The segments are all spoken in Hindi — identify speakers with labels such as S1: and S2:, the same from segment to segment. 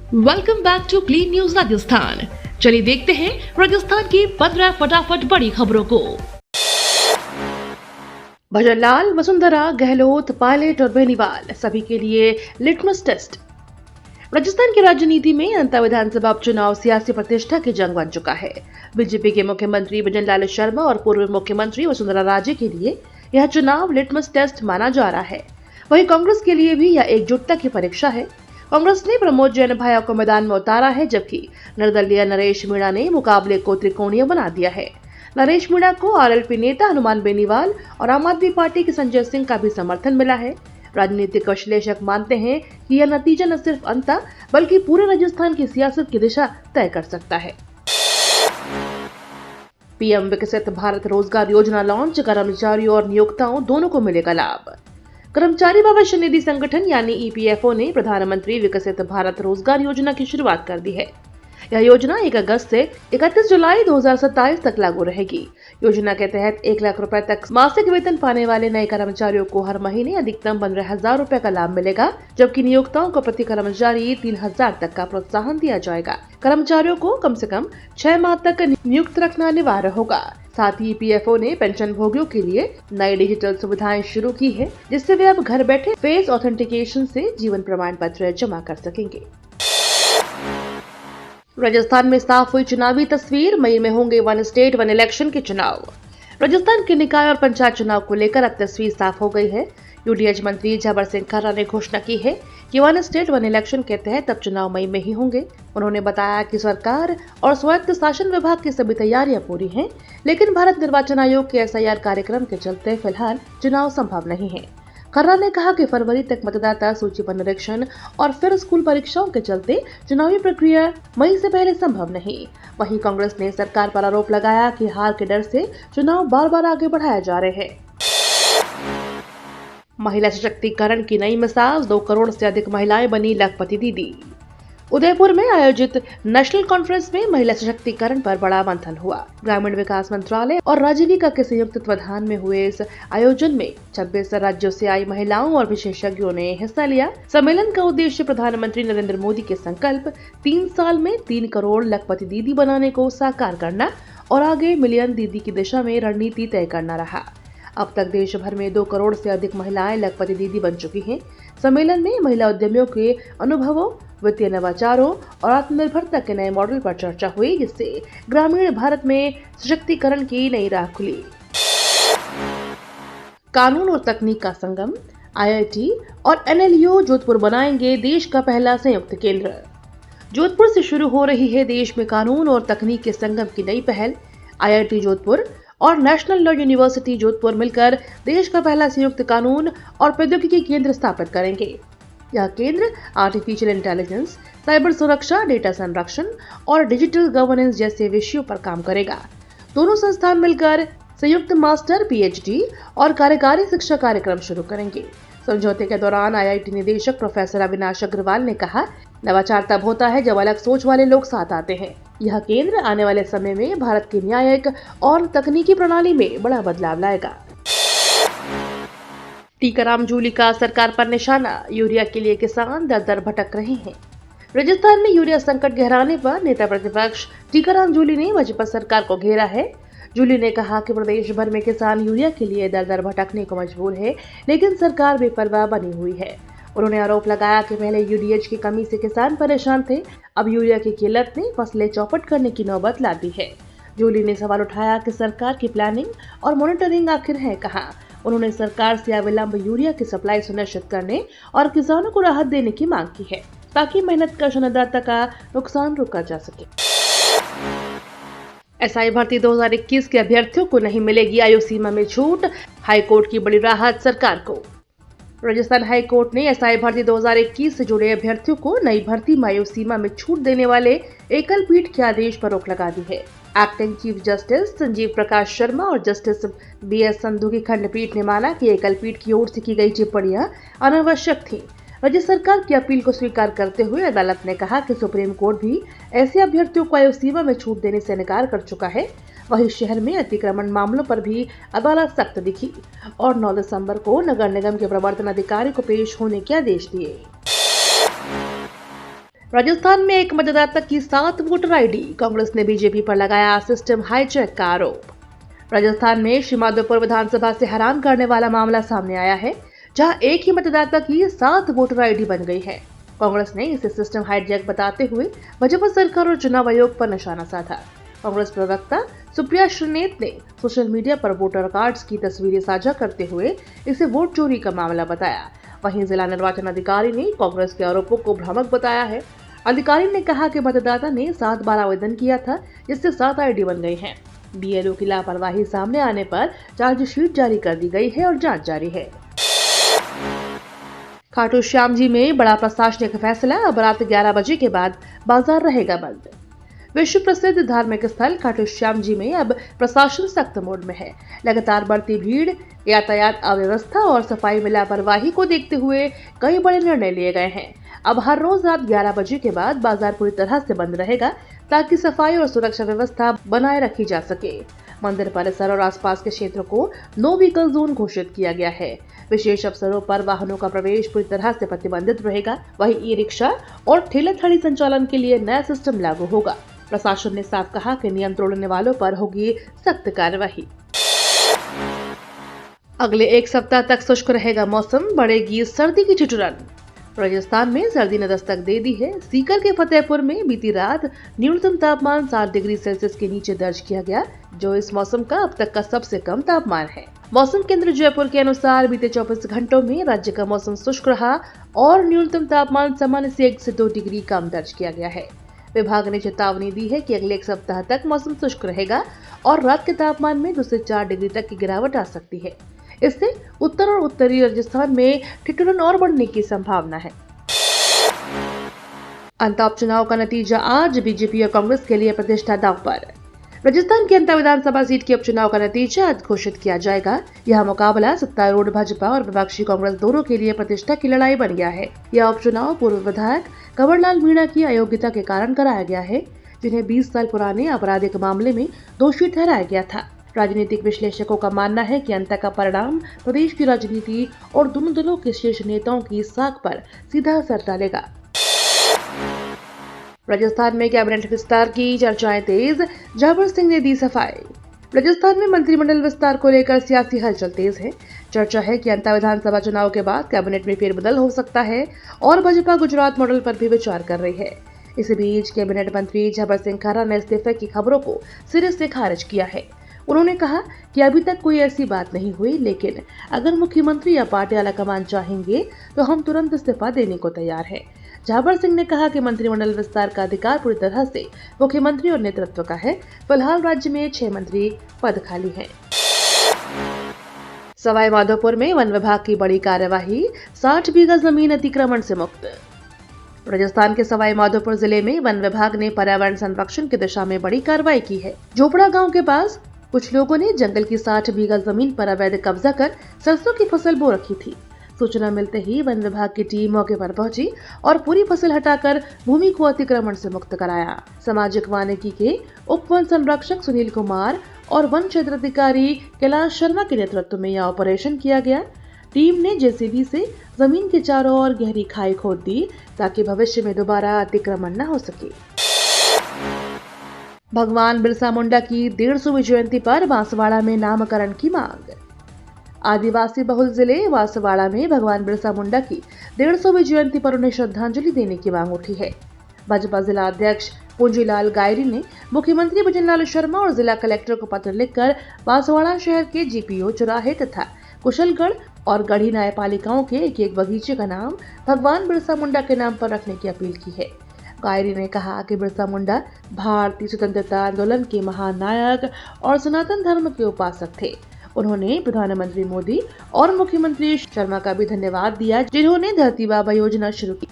S1: Welcome back to clean news Rajasthan. चलिए देखते हैं राजस्थान की 15 फटाफट बड़ी खबरों को। भजनलाल, वसुंधरा, गहलोत, पायलट और बेनीवाल सभी के लिए लिटमस टेस्ट। राजस्थान की राजनीति में अंतर विधानसभा उपचुनाव सियासी प्रतिष्ठा की जंग बन चुका है। बीजेपी के मुख्यमंत्री भजनलाल शर्मा और पूर्व मुख्यमंत्री वसुंधरा राजे के लिए यह चुनाव लिटमस टेस्ट माना जा रहा है। वहीं कांग्रेस के लिए भी यह एकजुटता की परीक्षा है। कांग्रेस ने प्रमोद जैन भाया को मैदान में उतारा है, जबकि निर्दलीय नरेश मीणा ने मुकाबले को त्रिकोणीय बना दिया है। नरेश मीणा को आरएलपी नेता हनुमान बेनीवाल और आम आदमी पार्टी के संजय सिंह का भी समर्थन मिला है। राजनीतिक विश्लेषक मानते हैं कि यह नतीजा न सिर्फ अंतर बल्कि पूरे राजस्थान की सियासत की दिशा तय कर सकता है। पीएम विकसित भारत रोजगार योजना लॉन्च, कर्मचारियों और नियोक्ताओं दोनों को मिलेगा लाभ। कर्मचारी भविष्य निधि संगठन यानी ईपीएफओ ने प्रधानमंत्री विकसित भारत रोजगार योजना की शुरुआत कर दी है। यह योजना 1 अगस्त से 31 जुलाई 2027 तक लागू रहेगी। योजना के तहत 1 लाख रुपए तक मासिक वेतन पाने वाले नए कर्मचारियों को हर महीने अधिकतम 15,000 रुपए का लाभ मिलेगा, जबकि नियोक्ताओं को प्रति कर्मचारी 3,000 तक का प्रोत्साहन दिया जाएगा। कर्मचारियों को कम से कम 6 माह तक नियुक्त रखना अनिवार्य होगा। साथ ही ईपीएफओ ने पेंशन भोगियों के लिए नई डिजिटल सुविधाएं शुरू की है, जिससे वे अब घर बैठे फेस ऑथेंटिकेशन से जीवन प्रमाण पत्र जमा कर सकेंगे। राजस्थान में साफ हुई चुनावी तस्वीर, मई में होंगे वन स्टेट वन इलेक्शन के चुनाव। राजस्थान के निकाय और पंचायत चुनाव को लेकर अब तस्वीर साफ हो गई है। यूडीएच मंत्री जबर सिंह खर्रा ने घोषणा की है कि वन स्टेट वन इलेक्शन के तहत अब चुनाव मई में ही होंगे। उन्होंने बताया कि सरकार और स्वायत्त शासन विभाग की सभी तैयारियां पूरी हैं, लेकिन भारत निर्वाचन आयोग के एसआईआर कार्यक्रम के चलते फिलहाल चुनाव संभव नहीं है। खर्रा ने कहा कि फरवरी तक मतदाता सूची पर निरीक्षण और फिर स्कूल परीक्षाओं के चलते चुनावी प्रक्रिया मई से पहले संभव नहीं। वहीं कांग्रेस ने सरकार पर आरोप लगाया कि हार के डर से चुनाव बार बार आगे बढ़ाए जा रहे हैं। महिला सशक्तिकरण की नई मिसाल, 2 करोड़ से अधिक महिलाएं बनी लखपति दीदी। उदयपुर में आयोजित नेशनल कॉन्फ्रेंस में महिला सशक्तिकरण पर बड़ा मंथन हुआ। ग्रामीण विकास मंत्रालय और राजीविका के संयुक्त तत्वाधान में हुए इस आयोजन में 26 राज्यों से आई महिलाओं और विशेषज्ञों ने हिस्सा लिया। सम्मेलन का उद्देश्य प्रधानमंत्री नरेंद्र मोदी के संकल्प 3 साल में 3 करोड़ लखपति दीदी बनाने को साकार करना और आगे मिलियन दीदी की दिशा में रणनीति तय करना रहा। अब तक देश भर में 2 करोड़ से अधिक महिलाएं लखपति दीदी बन चुकी हैं। सम्मेलन में महिला उद्यमियों के अनुभवों, वित्तीय नवाचारों और आत्मनिर्भरता के नए मॉडल पर चर्चा हुई, जिससे ग्रामीण भारत में सशक्तिकरण की नई राह खुली। कानून और तकनीक का संगम, आईआईटी और एनएलयू जोधपुर बनाएंगे देश का पहला संयुक्त केंद्र। जोधपुर से शुरू हो रही है देश में कानून और तकनीक के संगम की नई पहल। आईआईटी जोधपुर और नेशनल लॉ यूनिवर्सिटी जोधपुर मिलकर देश का पहला संयुक्त कानून और प्रौद्योगिकी केंद्र स्थापित करेंगे। यह केंद्र आर्टिफिशियल इंटेलिजेंस, साइबर सुरक्षा, डेटा संरक्षण और डिजिटल गवर्नेंस जैसे विषयों पर काम करेगा। दोनों संस्थान मिलकर संयुक्त मास्टर, पीएचडी और कार्यकारी शिक्षा कार्यक्रम शुरू करेंगे। समझौते के दौरान आईआईटी निदेशक प्रोफेसर अविनाश अग्रवाल ने कहा, नवाचार तब होता है जब अलग सोच वाले लोग साथ आते हैं। यह केंद्र आने वाले समय में भारत की न्यायिक और तकनीकी प्रणाली में बड़ा बदलाव लाएगा। टीकाराम जूली का सरकार पर निशाना, यूरिया के लिए किसान दर दर भटक रहे हैं। राजस्थान में यूरिया संकट गहराने पर नेता प्रतिपक्ष टीकाराम जूली ने भाजपा सरकार को घेरा है। जूली ने कहा कि प्रदेश भर में किसान यूरिया के लिए दर दर भटकने को मजबूर है, लेकिन सरकार बेपरवाह बनी हुई है। उन्होंने आरोप लगाया कि पहले यूडीएच की कमी से किसान परेशान थे, अब यूरिया की किल्लत ने फसलें चौपट करने की नौबत ला दी है। जूली ने सवाल उठाया कि सरकार की प्लानिंग और मॉनिटरिंग आखिर है कहाँ। उन्होंने सरकार से अविलंब यूरिया की सप्लाई सुनिश्चित करने और किसानों को राहत देने की मांग की है, ताकि मेहनतकश अन्नदाता का नुकसान रोका जा सके। एसआई भर्ती 2021 के अभ्यर्थियों को नहीं मिलेगी आयु सीमा में छूट, हाईकोर्ट की बड़ी राहत सरकार को। राजस्थान हाईकोर्ट ने एसआई भर्ती 2021 से जुड़े अभ्यर्थियों को नई भर्ती में आयु सीमा में छूट देने वाले एकल पीठ के आदेश पर रोक लगा दी है। Acting chief justice Sanjeev Prakash Sharma और जस्टिस बीएस संधू की खंडपीठ ने माना कि एकल पीठ की ओर से की गई टिप्पणियां अनावश्यक थी। राज्य सरकार की अपील को स्वीकार करते हुए अदालत ने कहा कि सुप्रीम कोर्ट भी ऐसे अभ्यर्थियों को आयु सीमा में छूट देने से इनकार कर चुका है। वहीं शहर में अतिक्रमण मामलों पर भी अदालत सख्त दिखी और 9 दिसंबर को नगर निगम के प्रवर्तन अधिकारी को पेश होने के आदेश दिए। राजस्थान में एक मतदाता की 7 वोटर आईडी, कांग्रेस ने बीजेपी पर लगाया सिस्टम हाईजैक का आरोप। राजस्थान में श्रीमाधोपुर विधानसभा से हैरान करने वाला मामला सामने आया है, जहां एक ही मतदाता की 7 वोटर आईडी बन गई है। कांग्रेस ने इसे सिस्टम हाईजैक बताते हुए भाजपा सरकार और चुनाव आयोग पर निशाना साधा। कांग्रेस प्रवक्ता सुप्रिया श्रीनेत ने सोशल मीडिया पर वोटर कार्ड्स की तस्वीरें साझा करते हुए इसे वोट चोरी का मामला बताया। वहीं जिला निर्वाचन अधिकारी ने कांग्रेस के आरोपों को भ्रामक बताया है। अधिकारी ने कहा कि मतदाता ने 7 बार आवेदन किया था, जिससे 7 आईडी बन गई हैं। बीएलओ की लापरवाही सामने आने पर चार्जशीट जारी कर दी गई है और जांच जारी है। खाटू श्याम जी में बड़ा प्रशासनिक फैसला, अब रात 11 बजे के बाद बाजार रहेगा बंद। विश्व प्रसिद्ध धार्मिक स्थल खाटू श्याम जी में अब प्रशासन सख्त मोड में है। लगातार बढ़ती भीड़, यातायात अव्यवस्था और सफाई में लापरवाही को देखते हुए कई बड़े निर्णय लिए गए हैं। अब हर रोज रात 11 बजे के बाद बाजार पूरी तरह से बंद रहेगा, ताकि सफाई और सुरक्षा व्यवस्था बनाए रखी जा सके। मंदिर परिसर और आसपास के क्षेत्रों को नो व्हीकल जोन घोषित किया गया है। विशेष अवसरों पर वाहनों का प्रवेश पूरी तरह से प्रतिबंधित रहेगा। वहीं ई रिक्शा और ठेला थाली संचालन के लिए नया सिस्टम लागू होगा। प्रशासन ने साफ कहा कि नियम तोड़ने वालों पर होगी सख्त कार्रवाई। अगले एक सप्ताह तक शुष्क रहेगा मौसम, बढ़ेगी सर्दी की ठिठुरन। राजस्थान में सर्दी ने दस्तक दे दी है। सीकर के फतेहपुर में बीती रात न्यूनतम तापमान 7 डिग्री सेल्सियस के नीचे दर्ज किया गया, जो इस मौसम का अब तक का सबसे कम तापमान है। मौसम केंद्र जयपुर के अनुसार बीते 24 घंटों में राज्य का मौसम शुष्क रहा और न्यूनतम तापमान सामान्य से 1 से 2 डिग्री कम दर्ज किया गया है। विभाग ने चेतावनी दी है कि अगले एक सप्ताह तक मौसम शुष्क रहेगा और रात के तापमान में 2 से 4 डिग्री तक की गिरावट आ सकती है। इससे उत्तर और उत्तरी राजस्थान में ठिठुरन और बढ़ने की संभावना है। अंतः उपचुनाव का नतीजा आज बीजेपी और कांग्रेस के लिए प्रतिष्ठा दांव पर। राजस्थान की अंतः विधानसभा सीट के उपचुनाव का नतीजा आज घोषित किया जाएगा। यह मुकाबला सत्तारूढ़ भाजपा और विपक्षी कांग्रेस दोनों के लिए प्रतिष्ठा की लड़ाई बन गया है। यह उपचुनाव पूर्व विधायक कंवरलाल मीणा की अयोग्यता के कारण कराया गया है, जिन्हें 20 साल पुराने आपराधिक मामले में दोषी ठहराया गया था। राजनीतिक विश्लेषकों का मानना है कि अंतर का परिणाम प्रदेश की राजनीति और दोनों दलों के शीर्ष नेताओं की साख पर सीधा असर डालेगा। राजस्थान में कैबिनेट विस्तार की चर्चाएं तेज, झाबर सिंह ने दी सफाई। राजस्थान में मंत्रिमंडल विस्तार को लेकर सियासी हलचल तेज है। चर्चा है कि अंतः विधानसभा चुनाव के बाद कैबिनेट में फेरबदल हो सकता है और भाजपा गुजरात मॉडल पर भी विचार कर रही है। इस बीच कैबिनेट मंत्री झाबर सिंह खारा ने इस्तीफे की खबरों को सिरे से खारिज किया है। उन्होंने कहा कि अभी तक कोई ऐसी बात नहीं हुई, लेकिन अगर मुख्यमंत्री या पार्टी आलाकमान चाहेंगे तो हम तुरंत इस्तीफा देने को तैयार हैं। झाबर सिंह ने कहा कि मंत्रिमंडल विस्तार का अधिकार पूरी तरह से मुख्यमंत्री और नेतृत्व का है। फिलहाल राज्य में 6 मंत्री पद खाली हैं। सवाई माधोपुर में वन विभाग की बड़ी कार्यवाही, 60 बीघा जमीन अतिक्रमण से मुक्त। राजस्थान के सवाई माधोपुर जिले में वन विभाग ने पर्यावरण संरक्षण की दिशा में बड़ी कार्रवाई की है। झोपड़ा गांव के पास कुछ लोगों ने जंगल की 60 बीघा जमीन पर अवैध कब्जा कर सरसों की फसल बो रखी थी। सूचना मिलते ही वन विभाग की टीम मौके पर पहुंची और पूरी फसल हटाकर भूमि को अतिक्रमण से मुक्त कराया। सामाजिक वानिकी के उप वन संरक्षक सुनील कुमार और वन क्षेत्र अधिकारी कैलाश शर्मा के नेतृत्व में यह ऑपरेशन किया गया। टीम ने जेसीबी से जमीन के चारों ओर गहरी खाई खोद दी, ताकि भविष्य में दोबारा अतिक्रमण न हो सके। भगवान बिरसा मुंडा की 150वीं जयंती पर बांसवाड़ा में नामकरण की मांग। आदिवासी बहुल जिले बांसवाड़ा में भगवान बिरसा मुंडा की 150वीं जयंती पर उन्हें श्रद्धांजलि देने की मांग उठी है। भाजपा जिला अध्यक्ष पूंजीलाल गायरी ने मुख्यमंत्री भजनलाल शर्मा और जिला कलेक्टर को पत्र लिखकर बांसवाड़ा शहर के जीपीओ चौराहे तथा कुशलगढ़ और गढ़ी न्यायपालिकाओं के एक बगीचे का नाम भगवान बिरसा मुंडा के नाम पर रखने की अपील की है। गायरी ने कहा कि बिरसा मुंडा भारतीय स्वतंत्रता आंदोलन के महान नायक और सनातन धर्म के उपासक थे। उन्होंने प्रधानमंत्री मोदी और मुख्यमंत्री शर्मा का भी धन्यवाद दिया, जिन्होंने धरती बाबा योजना शुरू की।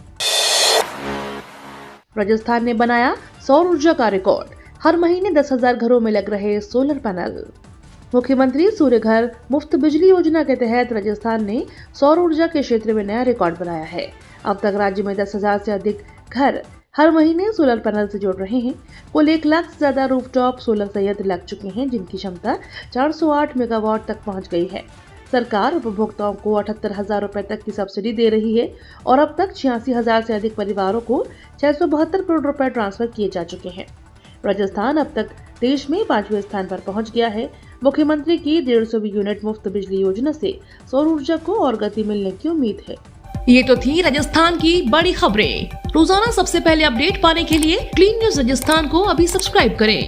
S1: राजस्थान ने बनाया सौर ऊर्जा का रिकॉर्ड, हर महीने 10,000 घरों में लग रहे सोलर पैनल। मुख्यमंत्री सूर्य घर मुफ्त बिजली योजना के तहत राजस्थान ने सौर ऊर्जा के क्षेत्र में नया रिकॉर्ड बनाया है। अब तक राज्य में 10,000 से अधिक घर हर महीने सोलर पैनल से जुड़ रहे हैं। कुल 1 लाख से ज्यादा रूफटॉप सोलर संयंत्र लग चुके हैं, जिनकी क्षमता 408 मेगावाट तक पहुंच गई है। सरकार उपभोक्ताओं को 78,000 रुपए तक की सब्सिडी दे रही है और अब तक 86,000 से अधिक परिवारों को 672 करोड़ रुपए ट्रांसफर किए जा चुके हैं। राजस्थान अब तक देश में 5वें स्थान पर पहुंच गया है। मुख्यमंत्री की 150 यूनिट मुफ्त बिजली योजना से सौर ऊर्जा को और गति मिलने की उम्मीद है।
S2: ये तो थी राजस्थान की बड़ी खबरें। रोजाना सबसे पहले अपडेट पाने के लिए क्लीन न्यूज राजस्थान को अभी सब्सक्राइब करें।